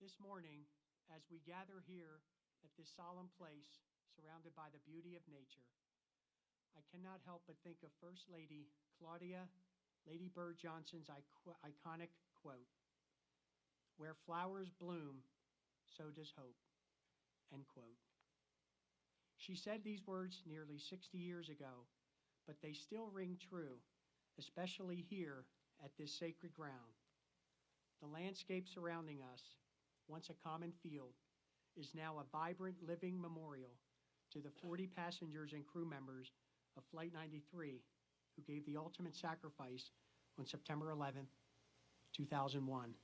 This morning, as we gather here at this solemn place, surrounded by the beauty of nature, I cannot help but think of First Lady Claudia Lady Bird Johnson's iconic quote, "Where flowers bloom, so does hope," end quote. She said these words nearly 60 years ago, but they still ring true, especially here at this sacred ground. The landscape surrounding us, once a common field, is now a vibrant living memorial to the 40 passengers and crew members of Flight 93 who gave the ultimate sacrifice on September 11, 2001.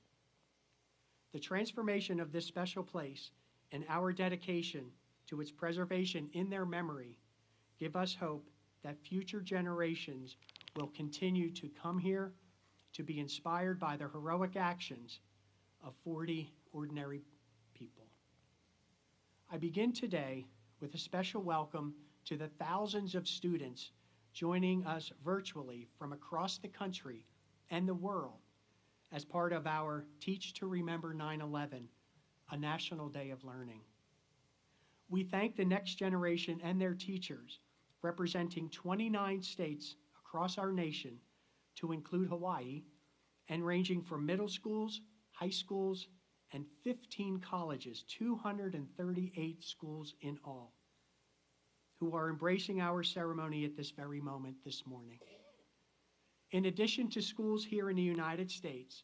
The transformation of this special place and our dedication to its preservation in their memory give us hope that future generations will continue to come here to be inspired by the heroic actions of 40 ordinary people. I begin today with a special welcome to the thousands of students joining us virtually from across the country and the world as part of our Teach to Remember 9/11, a national day of learning. We thank the next generation and their teachers, representing 29 states across our nation, to include Hawaii, and ranging from middle schools, high schools, and 15 colleges, 238 schools in all, who are embracing our ceremony at this very moment this morning. In addition to schools here in the United States,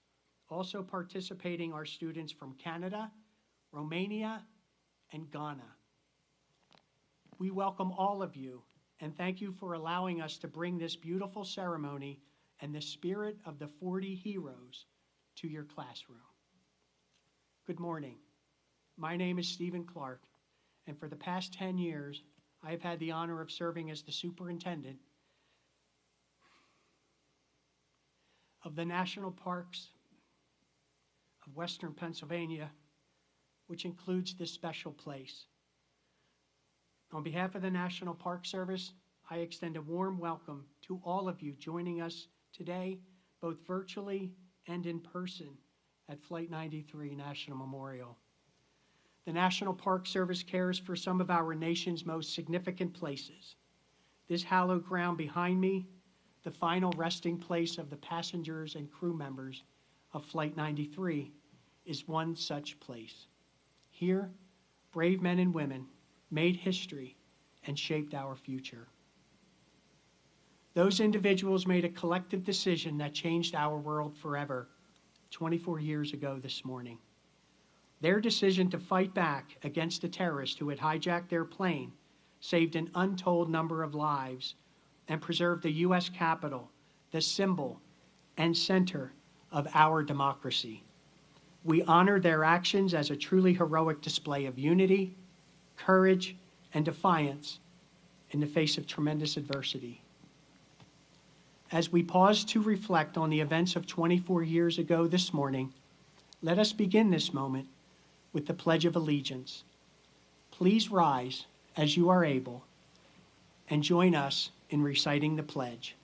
also participating are students from Canada, Romania, and Ghana. We welcome all of you and thank you for allowing us to bring this beautiful ceremony and the spirit of the 40 heroes to your classroom. Good morning. My name is Stephen Clark, and for the past 10 years, I have had the honor of serving as the superintendent of the National Parks of Western Pennsylvania, which includes this special place. On behalf of the National Park Service, I extend a warm welcome to all of you joining us today, both virtually and in person at Flight 93 National Memorial. The National Park Service cares for some of our nation's most significant places. This hallowed ground behind me, the final resting place of the passengers and crew members of Flight 93, is one such place. Here, brave men and women made history and shaped our future. Those individuals made a collective decision that changed our world forever 24 years ago this morning. Their decision to fight back against the terrorists who had hijacked their plane saved an untold number of lives and preserved the U.S. Capitol, the symbol and center of our democracy. We honor their actions as a truly heroic display of unity, courage, and defiance in the face of tremendous adversity. As we pause to reflect on the events of 24 years ago this morning, let us begin this moment with the Pledge of Allegiance. Please rise as you are able and join us in reciting the pledge.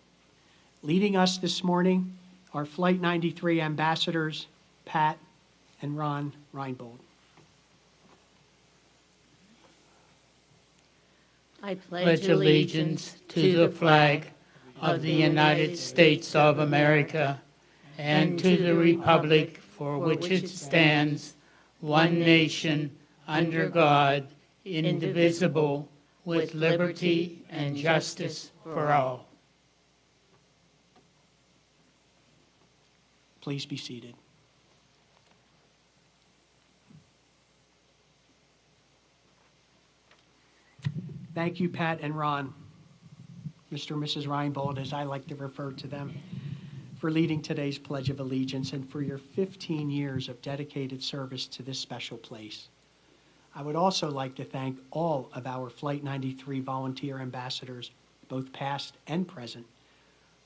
Leading us this morning are Flight 93 ambassadors, Pat and Ron Reinbold. I pledge allegiance to the flag of the United States of America and to the republic for which it stands, one nation, under God, indivisible, with liberty and justice for all. Please be seated. Thank you, Pat and Ron, Mr. and Mrs. Reinbold, as I like to refer to them, for leading today's Pledge of Allegiance and for your 15 years of dedicated service to this special place. I would also like to thank all of our Flight 93 volunteer ambassadors, both past and present,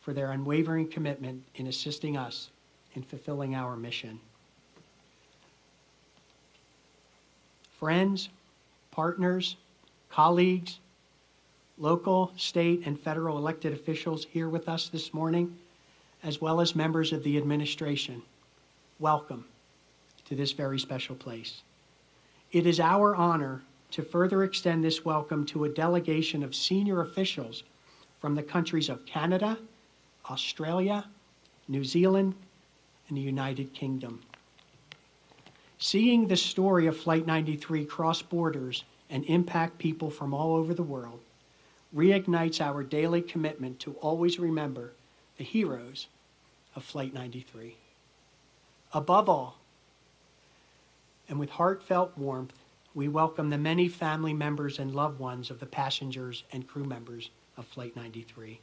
for their unwavering commitment in assisting us in fulfilling our mission. Friends, partners, colleagues, local, state, and federal elected officials here with us this morning, as well as members of the administration, welcome to this very special place. It is our honor to further extend this welcome to a delegation of senior officials from the countries of Canada, Australia, New Zealand, and the United Kingdom. Seeing the story of Flight 93 cross borders and impact people from all over the world reignites our daily commitment to always remember the heroes of Flight 93. Above all, and with heartfelt warmth, we welcome the many family members and loved ones of the passengers and crew members of Flight 93.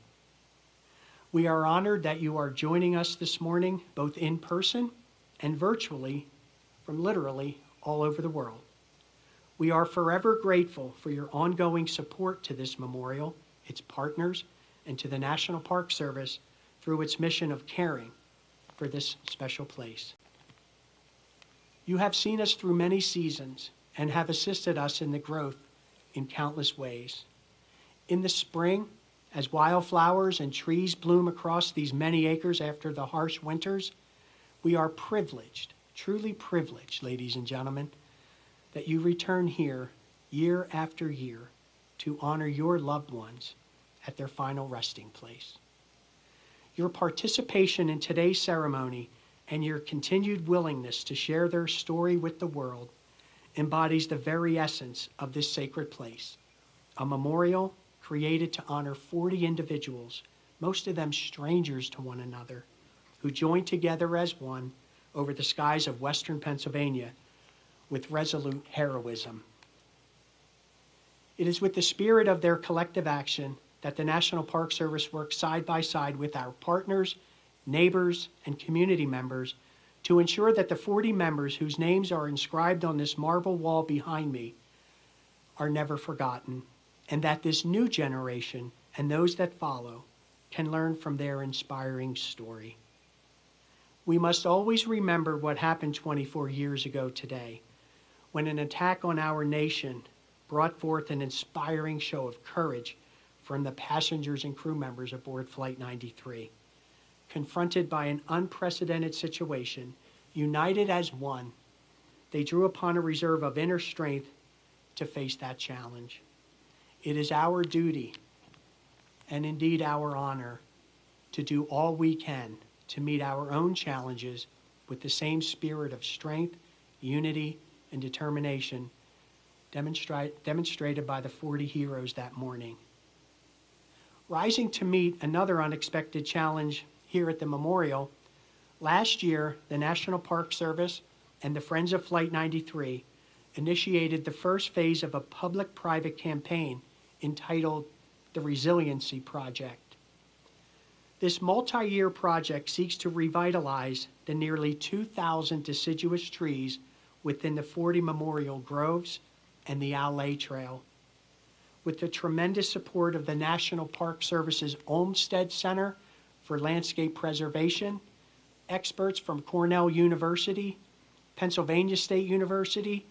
We are honored that you are joining us this morning, both in person and virtually, from literally all over the world. We are forever grateful for your ongoing support to this memorial, its partners, and to the National Park Service through its mission of caring for this special place. You have seen us through many seasons and have assisted us in the growth in countless ways. In the spring, as wildflowers and trees bloom across these many acres after the harsh winters, we are privileged, truly privileged, ladies and gentlemen, that you return here year after year to honor your loved ones at their final resting place. Your participation in today's ceremony and your continued willingness to share their story with the world embodies the very essence of this sacred place, a memorial created to honor 40 individuals, most of them strangers to one another, who joined together as one over the skies of western Pennsylvania with resolute heroism. It is with the spirit of their collective action that the National Park Service works side by side with our partners, neighbors, and community members to ensure that the 40 members whose names are inscribed on this marble wall behind me are never forgotten, and that this new generation and those that follow can learn from their inspiring story. We must always remember what happened 24 years ago today, when an attack on our nation brought forth an inspiring show of courage from the passengers and crew members aboard Flight 93. Confronted by an unprecedented situation, united as one, they drew upon a reserve of inner strength to face that challenge. It is our duty, and indeed our honor, to do all we can to meet our own challenges with the same spirit of strength, unity, and determination demonstrated by the 40 heroes that morning. Rising to meet another unexpected challenge here at the memorial, last year, the National Park Service and the Friends of Flight 93 initiated the first phase of a public-private campaign entitled the Resiliency Project. This multi-year project seeks to revitalize the nearly 2,000 deciduous trees within the 40 memorial groves and the Alley Trail. With the tremendous support of the National Park Service's Olmsted Center for Landscape Preservation, experts from Cornell University, Pennsylvania State University,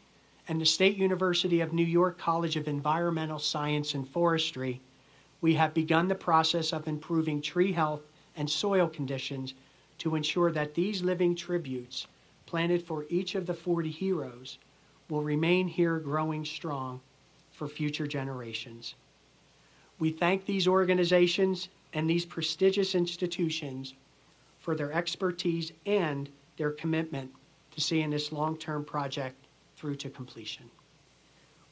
and the State University of New York College of Environmental Science and Forestry, we have begun the process of improving tree health and soil conditions to ensure that these living tributes planted for each of the 40 heroes will remain here growing strong for future generations. We thank these organizations and these prestigious institutions for their expertise and their commitment to seeing this long-term project through to completion.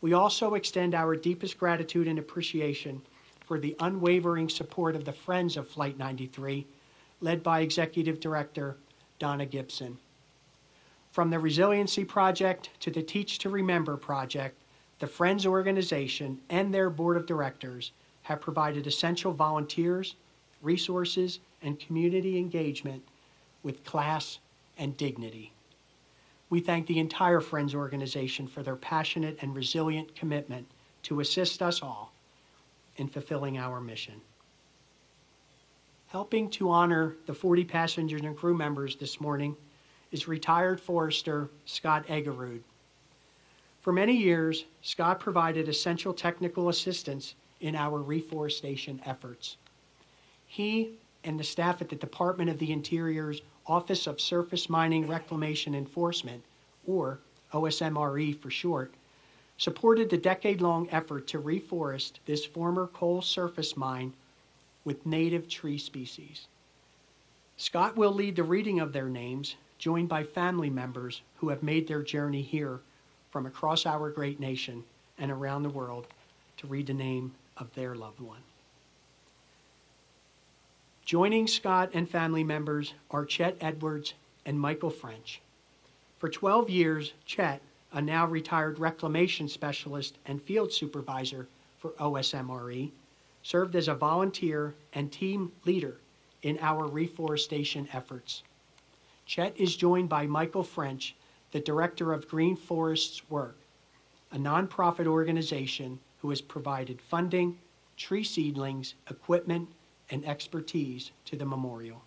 We also extend our deepest gratitude and appreciation for the unwavering support of the Friends of Flight 93, led by Executive Director Donna Gibson. From the Resiliency Project to the Teach to Remember Project, the Friends organization and their board of directors have provided essential volunteers, resources, and community engagement with class and dignity. We thank the entire Friends organization for their passionate and resilient commitment to assist us all in fulfilling our mission. Helping to honor the 40 passengers and crew members this morning is retired forester Scott Eggerud. For many years, Scott provided essential technical assistance in our reforestation efforts. He and the staff at the Department of the Interior's Office of Surface Mining Reclamation Enforcement, or OSMRE for short, supported the decade-long effort to reforest this former coal surface mine with native tree species. Scott will lead the reading of their names, joined by family members who have made their journey here from across our great nation and around the world to read the name of their loved one. Joining Scott and family members are Chet Edwards and Michael French. For 12 years, Chet, a now retired reclamation specialist and field supervisor for OSMRE, served as a volunteer and team leader in our reforestation efforts. Chet is joined by Michael French, the director of Green Forests Work, a nonprofit organization who has provided funding, tree seedlings, equipment, and expertise to the memorial.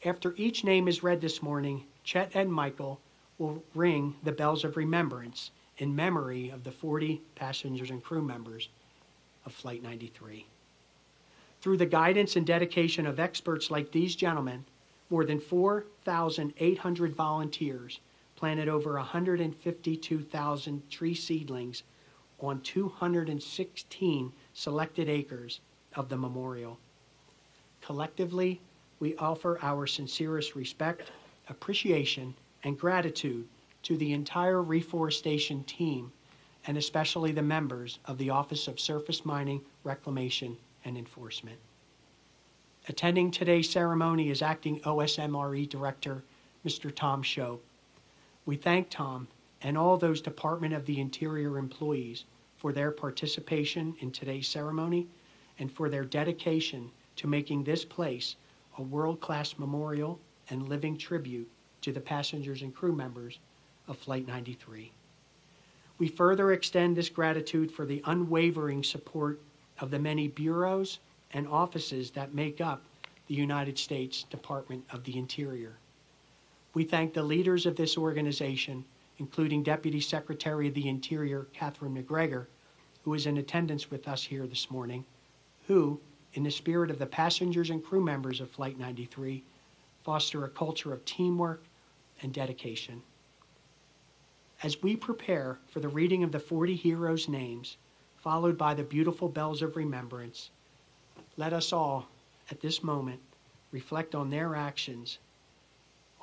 After each name is read this morning, Chet and Michael will ring the bells of remembrance in memory of the 40 passengers and crew members of Flight 93. Through the guidance and dedication of experts like these gentlemen, more than 4,800 volunteers planted over 152,000 tree seedlings on 216 selected acres of the memorial. Collectively, we offer our sincerest respect, appreciation, and gratitude to the entire reforestation team, and especially the members of the Office of Surface Mining, Reclamation, and Enforcement. Attending today's ceremony is Acting OSMRE Director, Mr. Tom Shope. We thank Tom and all those Department of the Interior employees for their participation in today's ceremony and for their dedication to making this place a world-class memorial and living tribute to the passengers and crew members of Flight 93. We further extend this gratitude for the unwavering support of the many bureaus and offices that make up the United States Department of the Interior. We thank the leaders of this organization, including Deputy Secretary of the Interior, Catherine McGregor, who is in attendance with us here this morning, who, in the spirit of the passengers and crew members of Flight 93, foster a culture of teamwork and dedication. As we prepare for the reading of the 40 heroes' names, followed by the beautiful bells of remembrance, let us all, at this moment, reflect on their actions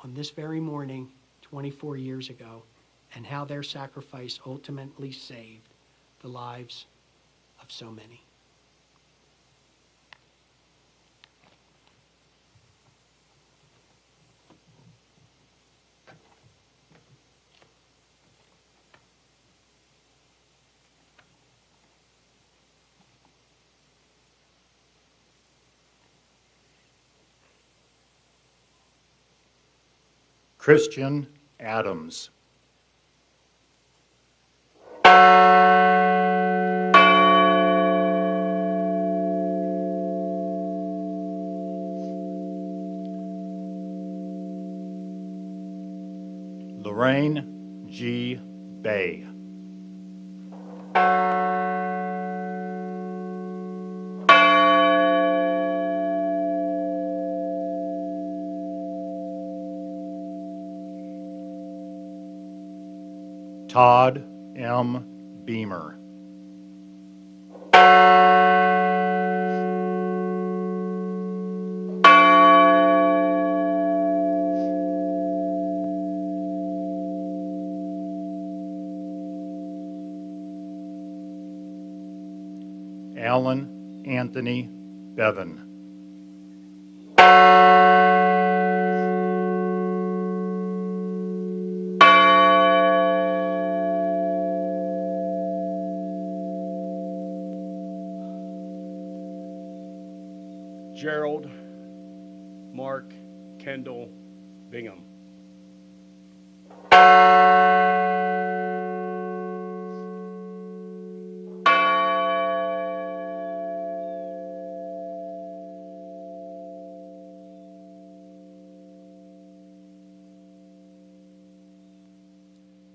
on this very morning 24 years ago and how their sacrifice ultimately saved the lives of so many. Christian Adams. Lorraine G. Bay. Todd M. Beamer. Alan Anthony Bevan. Gerald Mark Kendall Bingham.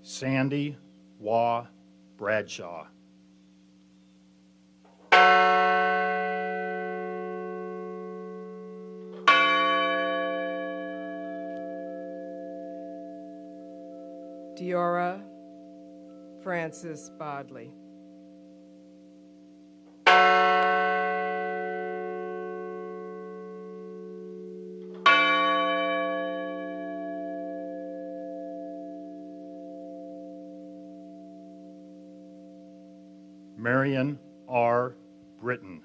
Sandy Waugh Bradshaw. Diora Francis Bodley. Marion R. Britton.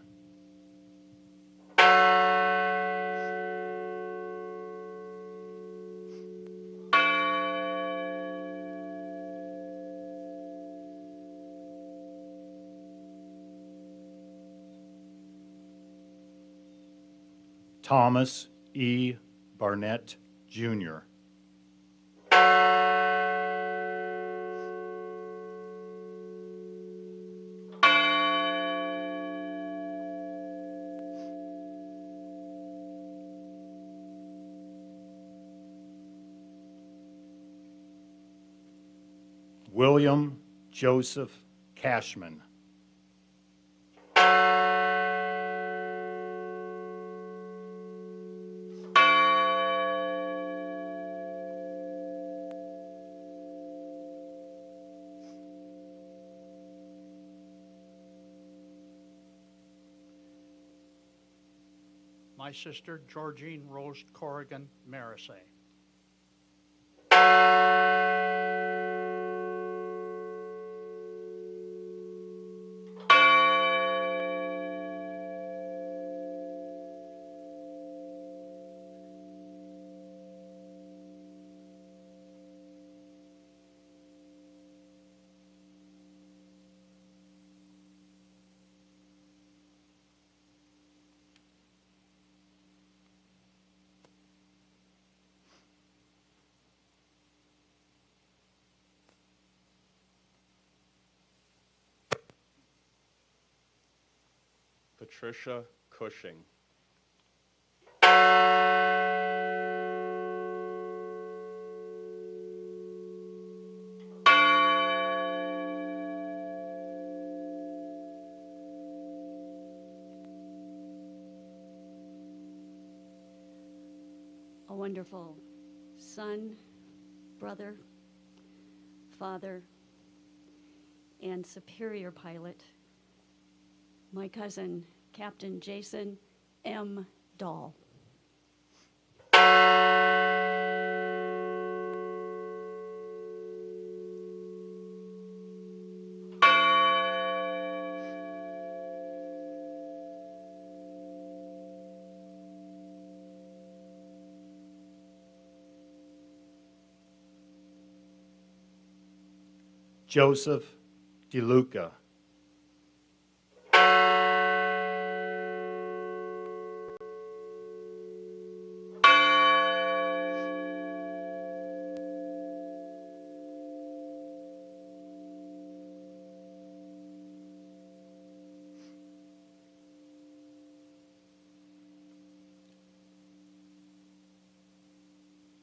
Thomas E. Barnett, Jr. William Joseph Cashman. My sister, Georgine Rose Corrigan Marisay. Patricia Cushing. A wonderful son, brother, father, and superior pilot, my cousin, Captain Jason M. Dahl. Joseph DeLuca.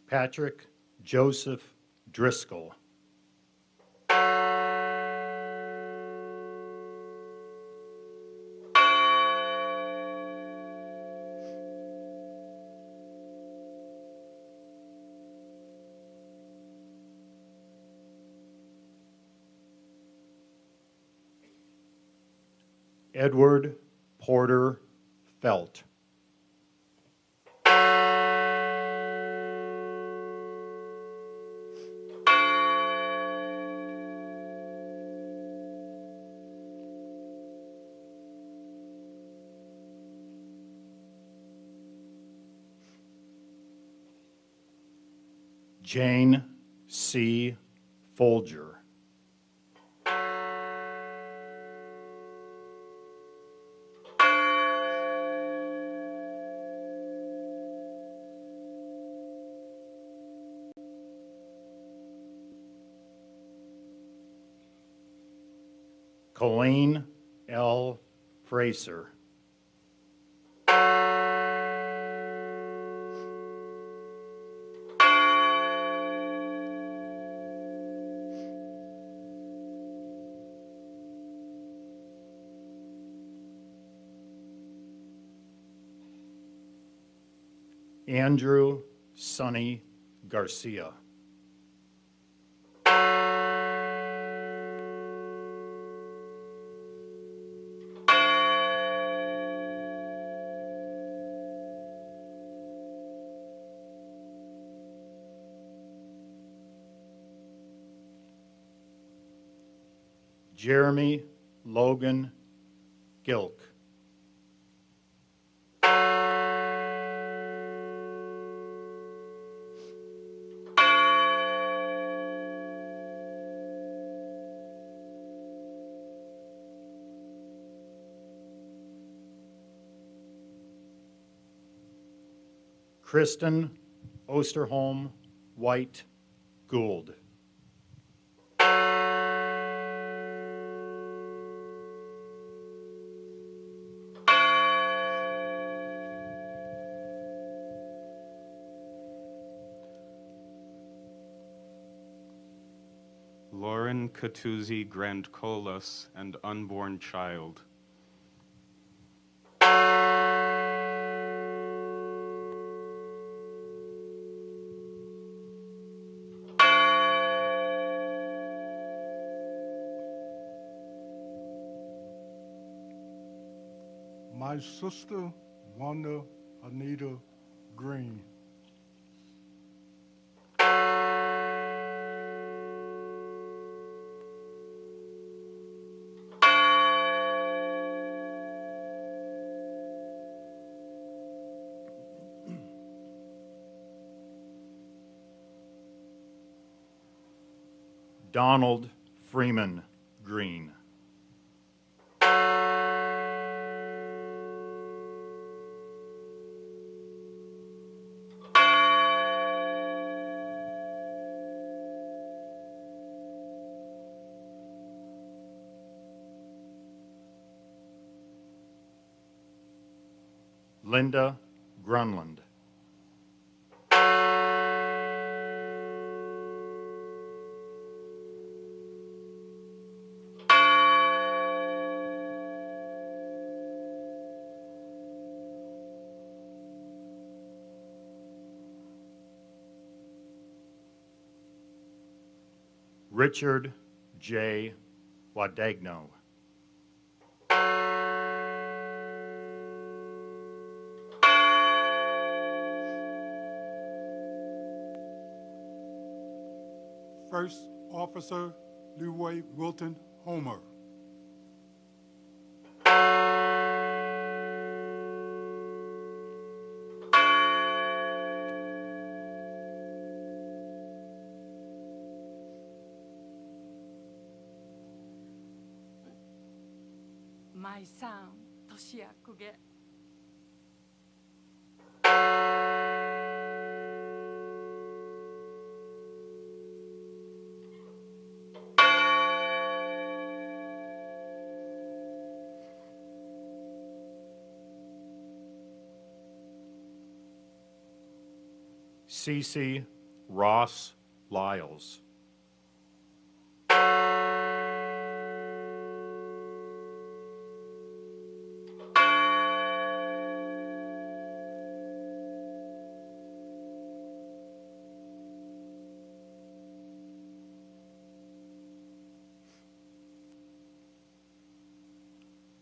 Patrick Joseph Driscoll. Edward Porter Felt. Jane C. Folger. Colleen L. Fraser. Andrew Sonny Garcia. Jeremy Logan Gilk. Kristen Osterholm White Gould. Lauren Catuzzi Grandcolas and unborn child. My sister, Wanda Anita Green. Donald Freeman Green. Linda Grunland. Richard J. Wadagno. First Officer Leroy Wilton Homer. My son, Toshia Kuge. Cece Ross Lyles.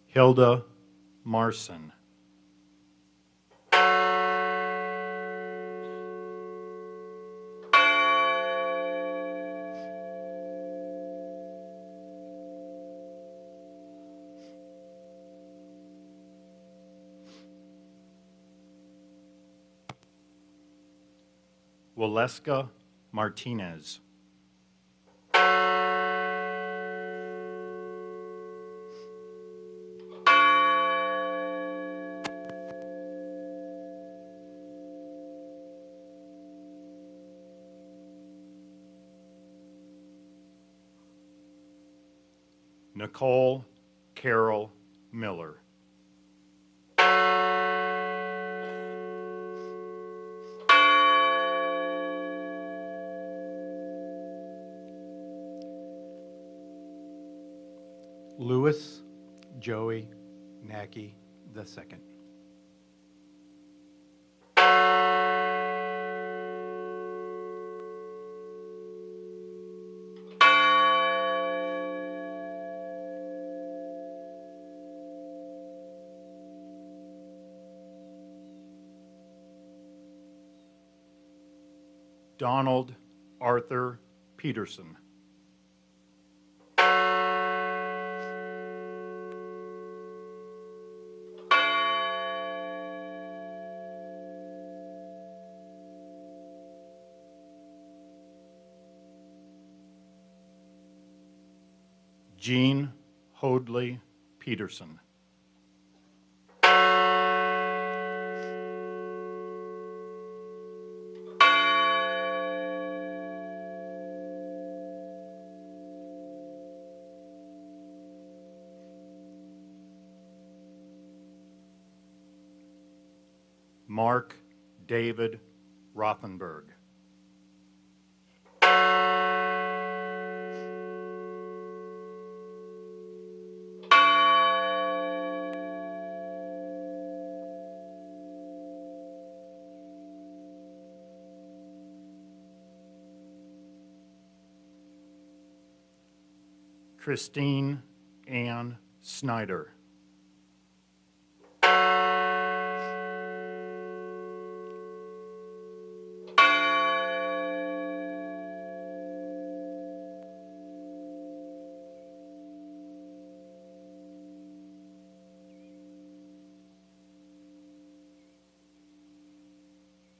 Hilda Marson. Waleska Martinez. Nicole Carol Miller. Louis Joey Nacky II. Donald Arthur Peterson. Jean Hoadley Peterson. Mark David Rothenberg. Christine Ann Snyder.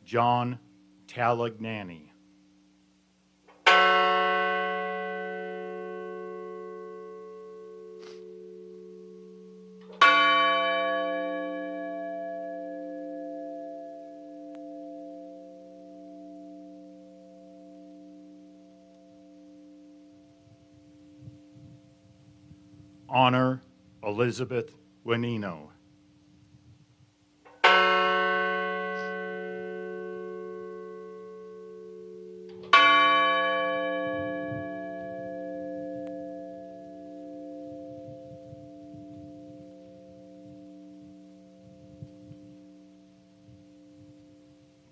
John Talagnani. Honor Elizabeth Wenino.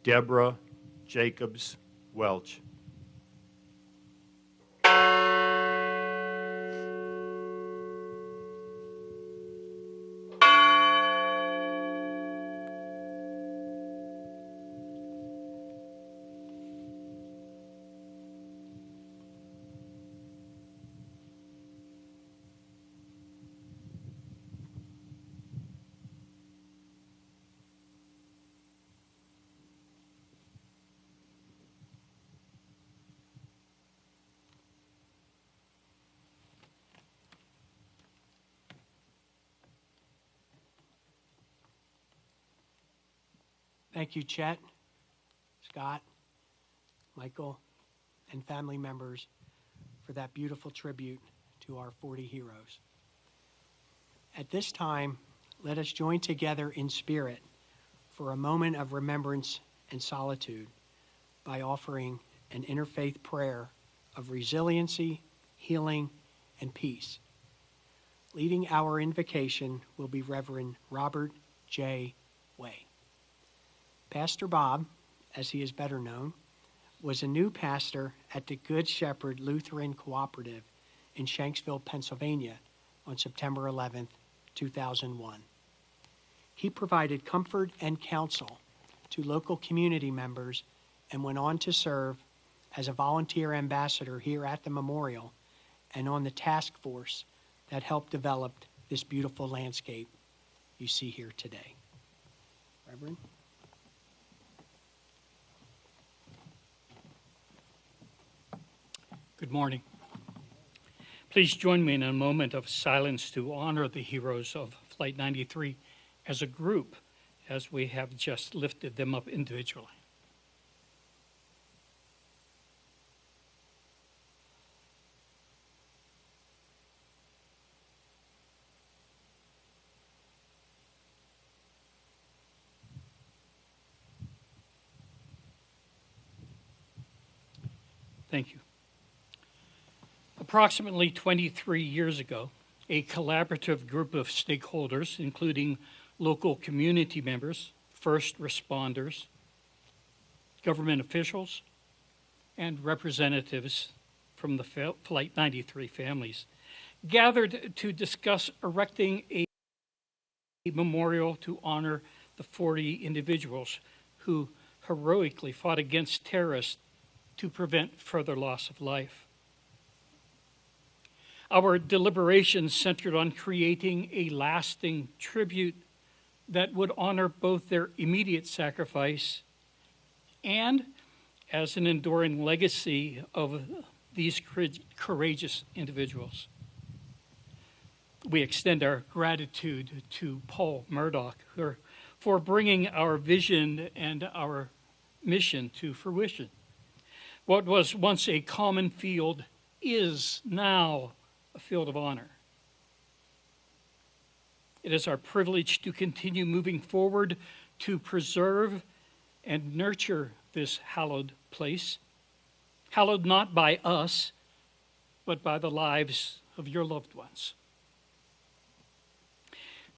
Deborah Jacobs Welch. Thank you, Chet, Scott, Michael, and family members for that beautiful tribute to our 40 heroes. At this time, let us join together in spirit for a moment of remembrance and solitude by offering an interfaith prayer of resiliency, healing, and peace. Leading our invocation will be Reverend Robert J. Way. Pastor Bob, as he is better known, was a new pastor at the Good Shepherd Lutheran Cooperative in Shanksville, Pennsylvania on September 11th, 2001. He provided comfort and counsel to local community members and went on to serve as a volunteer ambassador here at the memorial and on the task force that helped develop this beautiful landscape you see here today. Reverend? Good morning. Please join me in a moment of silence to honor the heroes of Flight 93 as a group, as we have just lifted them up individually. Thank you. Approximately 23 years ago, a collaborative group of stakeholders, including local community members, first responders, government officials, and representatives from the Flight 93 families, gathered to discuss erecting a memorial to honor the 40 individuals who heroically fought against terrorists to prevent further loss of life. Our deliberations centered on creating a lasting tribute that would honor both their immediate sacrifice and as an enduring legacy of these courageous individuals. We extend our gratitude to Paul Murdoch for bringing our vision and our mission to fruition. What was once a common field is now a field of honor. It is our privilege to continue moving forward to preserve and nurture this hallowed place, hallowed not by us, but by the lives of your loved ones.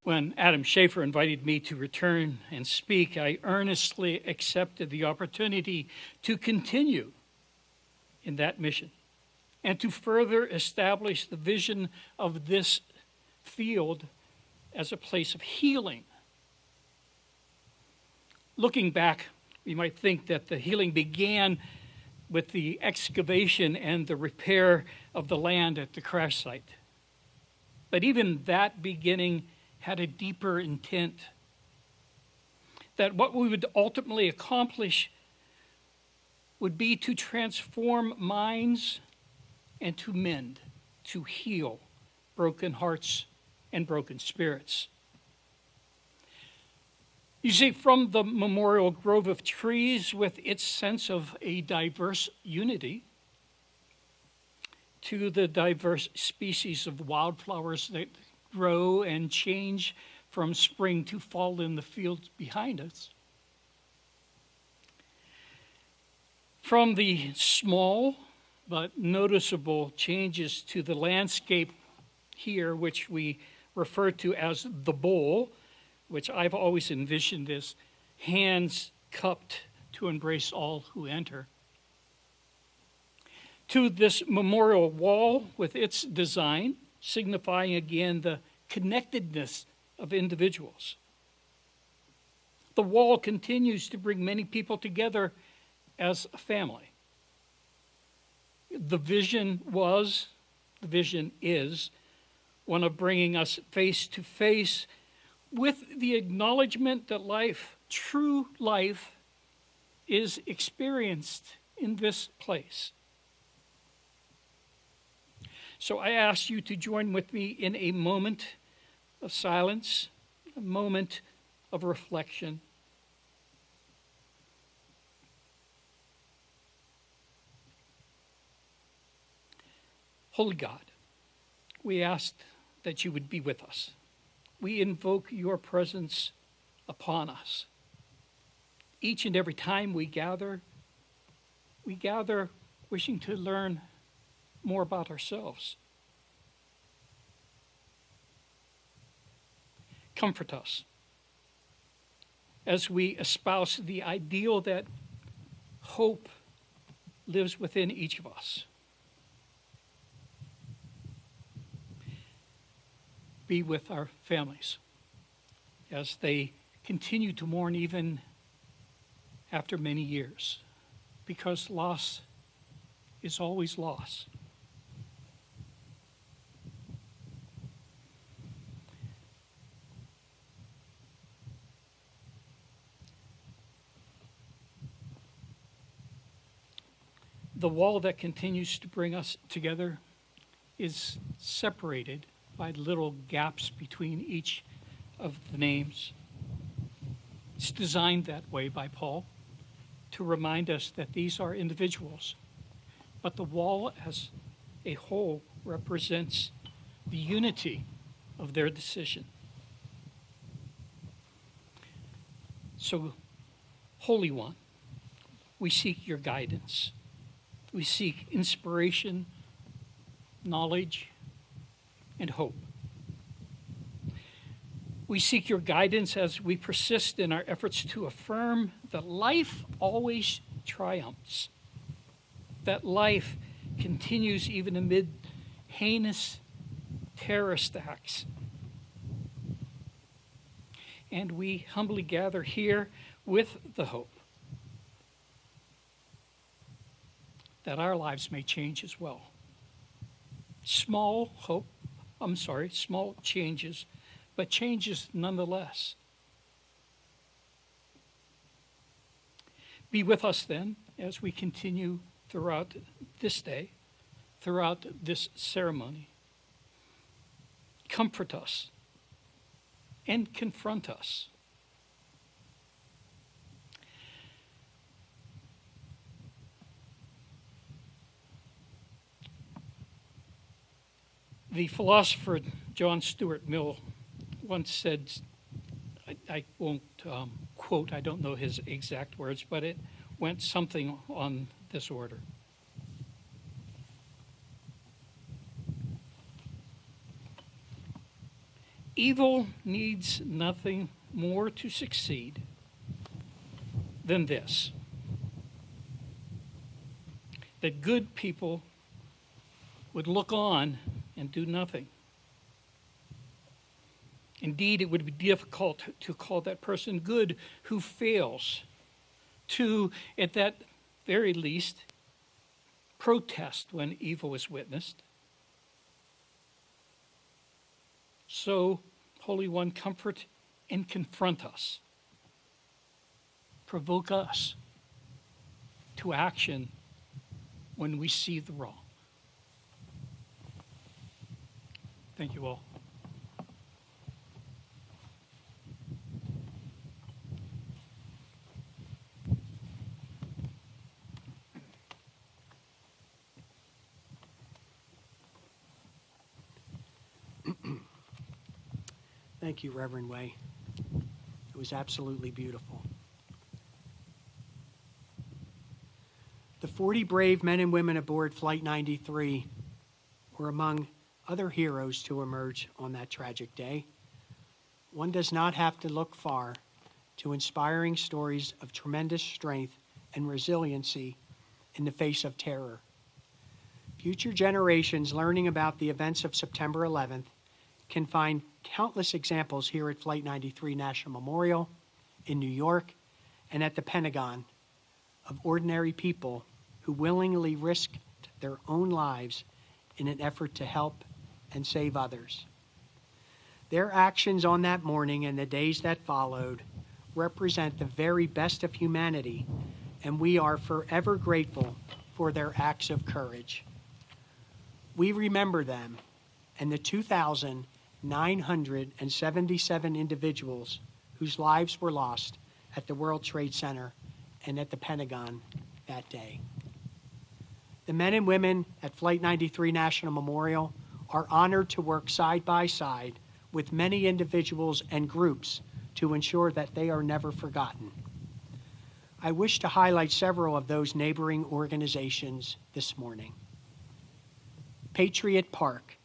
When Adam Schaefer invited me to return and speak, I earnestly accepted the opportunity to continue in that mission and to further establish the vision of this field as a place of healing. Looking back, we might think that the healing began with the excavation and the repair of the land at the crash site. But even that beginning had a deeper intent, that what we would ultimately accomplish would be to transform minds and to mend, to heal broken hearts and broken spirits. You see, from the memorial grove of trees with its sense of a diverse unity to the diverse species of wildflowers that grow and change from spring to fall in the fields behind us, from the small but noticeable changes to the landscape here, which we refer to as the bowl, which I've always envisioned as hands cupped to embrace all who enter, to this memorial wall with its design, signifying again the connectedness of individuals. The wall continues to bring many people together as a family. The vision is one of bringing us face to face with the acknowledgement that life, true life, is experienced in this place. So I ask you to join with me in a moment of silence, a moment of reflection. Holy God, we ask that you would be with us. We invoke your presence upon us. Each and every time we gather wishing to learn more about ourselves. Comfort us as we espouse the ideal that hope lives within each of us. Be with our families as they continue to mourn even after many years, because loss is always loss. The wall that continues to bring us together is separated by little gaps between each of the names. It's designed that way by Paul to remind us that these are individuals, but the wall as a whole represents the unity of their decision. So, Holy One, we seek your guidance. We seek inspiration, knowledge, and hope. We seek your guidance as we persist in our efforts to affirm that life always triumphs, that life continues even amid heinous terrorist acts. And we humbly gather here with the hope that our lives may change as well. Small changes, but changes nonetheless. Be with us then as we continue throughout this day, throughout this ceremony. comfort us, and confront us. The philosopher John Stuart Mill once said, I won't quote, I don't know his exact words, but it went something on this order. Evil needs nothing more to succeed than this: that good people would look on and do nothing. Indeed, it would be difficult to call that person good who fails to, at that very least, protest when evil is witnessed. So, Holy One, comfort and confront us. Provoke us to action when we see the wrong. Thank you all. Thank you, Reverend Way. It was absolutely beautiful. The 40 brave men and women aboard Flight 93 were among other heroes to emerge on that tragic day. One does not have to look far to inspiring stories of tremendous strength and resiliency in the face of terror. Future generations learning about the events of September 11th can find countless examples here at Flight 93 National Memorial, in New York, and at the Pentagon of ordinary people who willingly risked their own lives in an effort to help and save others. Their actions on that morning and the days that followed represent the very best of humanity, and we are forever grateful for their acts of courage. We remember them and the 2,977 individuals whose lives were lost at the World Trade Center and at the Pentagon that day. The men and women at Flight 93 National Memorial are honored to work side by side with many individuals and groups to ensure that they are never forgotten. I wish to highlight several of those neighboring organizations this morning. Patriot Park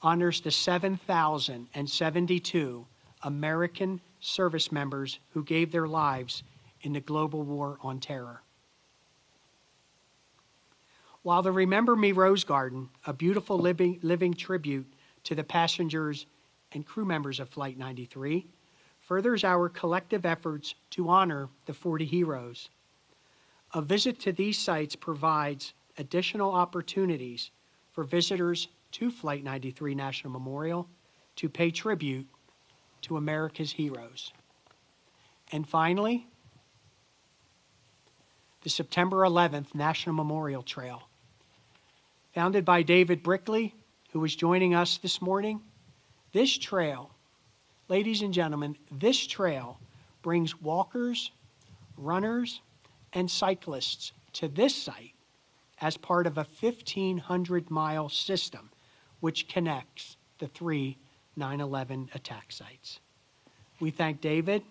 honors the 7,072 American service members who gave their lives in the global war on terror. While the Remember Me Rose Garden, a beautiful living tribute to the passengers and crew members of Flight 93, furthers our collective efforts to honor the 40 heroes. A visit to these sites provides additional opportunities for visitors to Flight 93 National Memorial to pay tribute to America's heroes. And finally, the September 11th National Memorial Trail. Founded by David Brickley, who is joining us this morning, this trail, ladies and gentlemen, this trail brings walkers, runners, and cyclists to this site as part of a 1,500-mile system which connects the three 9/11 attack sites. We thank David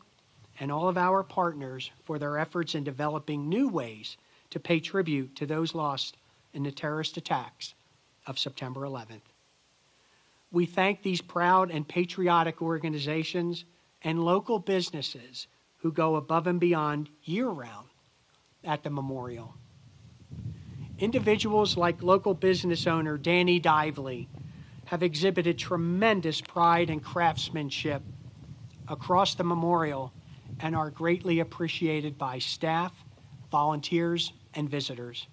and all of our partners for their efforts in developing new ways to pay tribute to those lost in the terrorist attacks of September 11th. We thank these proud and patriotic organizations and local businesses who go above and beyond year-round at the memorial. Individuals like local business owner Danny Dively have exhibited tremendous pride and craftsmanship across the memorial and are greatly appreciated by staff, volunteers, and visitors.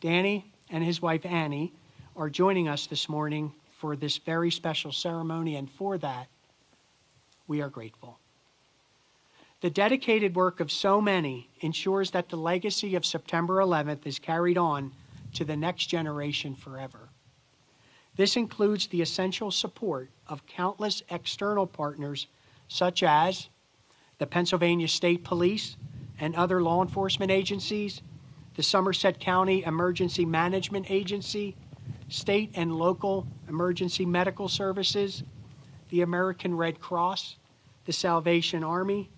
Danny and his wife Annie are joining us this morning for this very special ceremony, and for that, we are grateful. The dedicated work of so many ensures that the legacy of September 11th is carried on to the next generation forever. This includes the essential support of countless external partners such as the Pennsylvania State Police and other law enforcement agencies, the Somerset County Emergency Management Agency, state and local emergency medical services, the American Red Cross, the Salvation Army,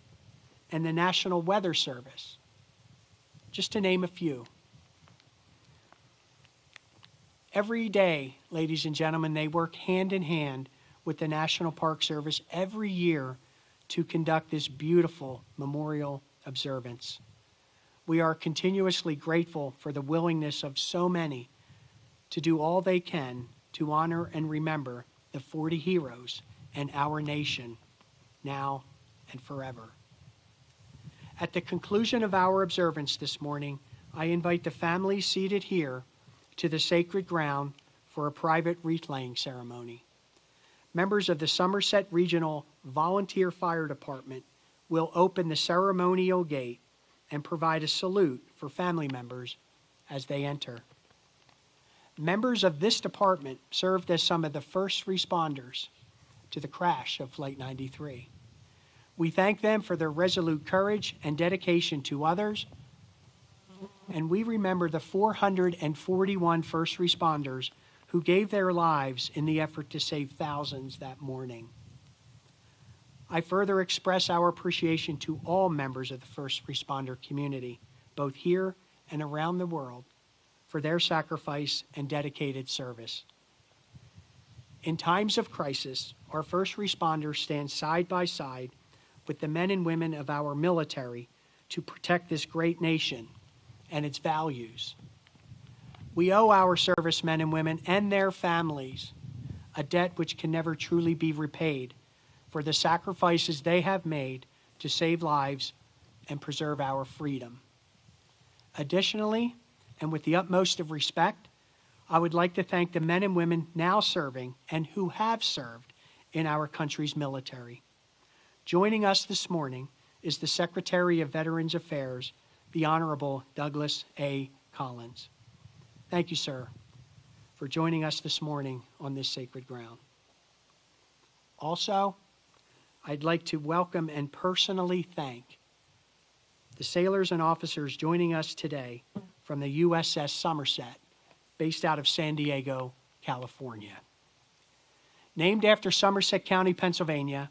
and the National Weather Service, just to name a few. Every day, ladies and gentlemen, they work hand in hand with the National Park Service every year to conduct this beautiful memorial observance. We are continuously grateful for the willingness of so many to do all they can to honor and remember the 40 heroes and our nation now and forever. At the conclusion of our observance this morning, I invite the families seated here to the sacred ground for a private wreath-laying ceremony. Members of the Somerset Regional Volunteer Fire Department will open the ceremonial gate and provide a salute for family members as they enter. Members of this department served as some of the first responders to the crash of Flight 93. We thank them for their resolute courage and dedication to others, and we remember the 441 first responders who gave their lives in the effort to save thousands that morning. I further express our appreciation to all members of the first responder community, both here and around the world, for their sacrifice and dedicated service. In times of crisis, our first responders stand side by side with the men and women of our military to protect this great nation and its values. We owe our servicemen and women and their families a debt which can never truly be repaid for the sacrifices they have made to save lives and preserve our freedom. Additionally, and with the utmost of respect, I would like to thank the men and women now serving and who have served in our country's military. Joining us this morning is the Secretary of Veterans Affairs, the Honorable Douglas A. Collins. Thank you, sir, for joining us this morning on this sacred ground. Also, I'd like to welcome and personally thank the sailors and officers joining us today from the USS Somerset, based out of San Diego, California. Named after Somerset County, Pennsylvania,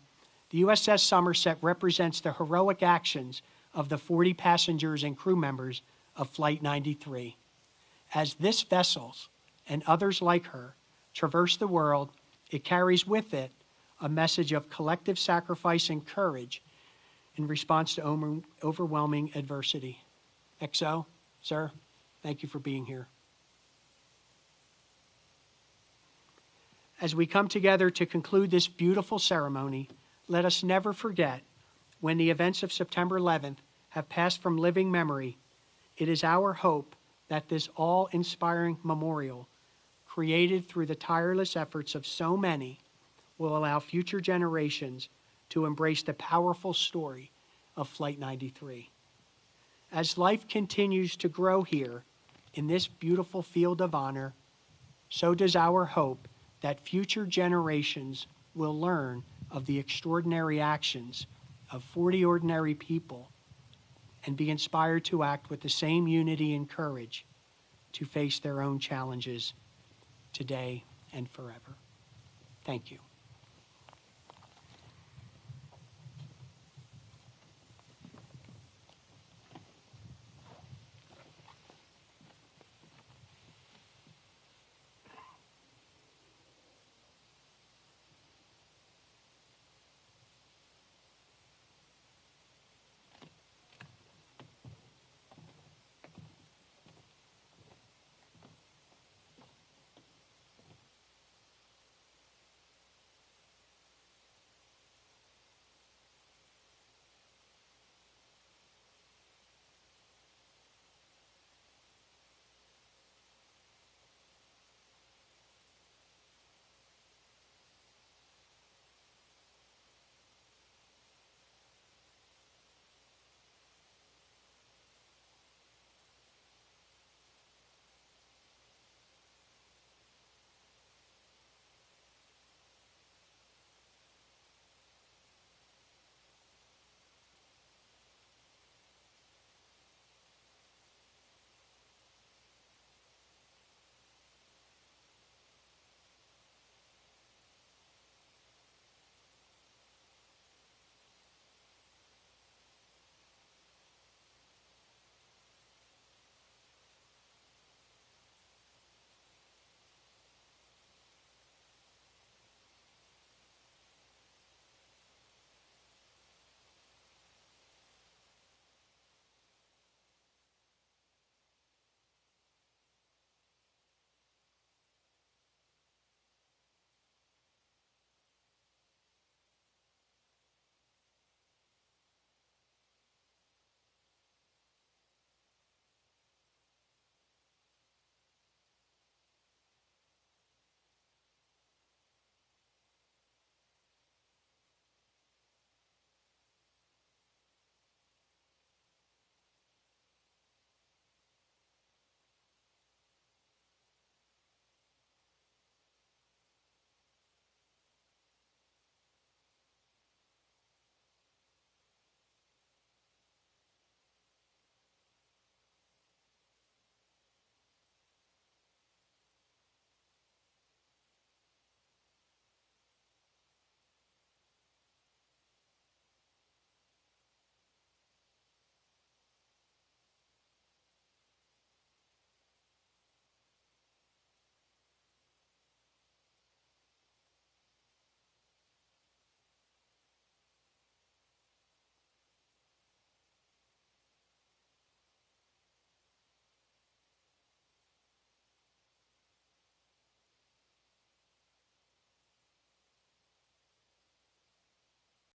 the USS Somerset represents the heroic actions of the 40 passengers and crew members of Flight 93. As this vessel and others like her traverse the world, it carries with it a message of collective sacrifice and courage in response to overwhelming adversity. XO, sir, thank you for being here. As we come together to conclude this beautiful ceremony, let us never forget, when the events of September 11th have passed from living memory, it is our hope that this awe-inspiring memorial, created through the tireless efforts of so many, will allow future generations to embrace the powerful story of Flight 93. As life continues to grow here in this beautiful field of honor, so does our hope that future generations will learn of the extraordinary actions of 40 ordinary people and be inspired to act with the same unity and courage to face their own challenges today and forever. Thank you.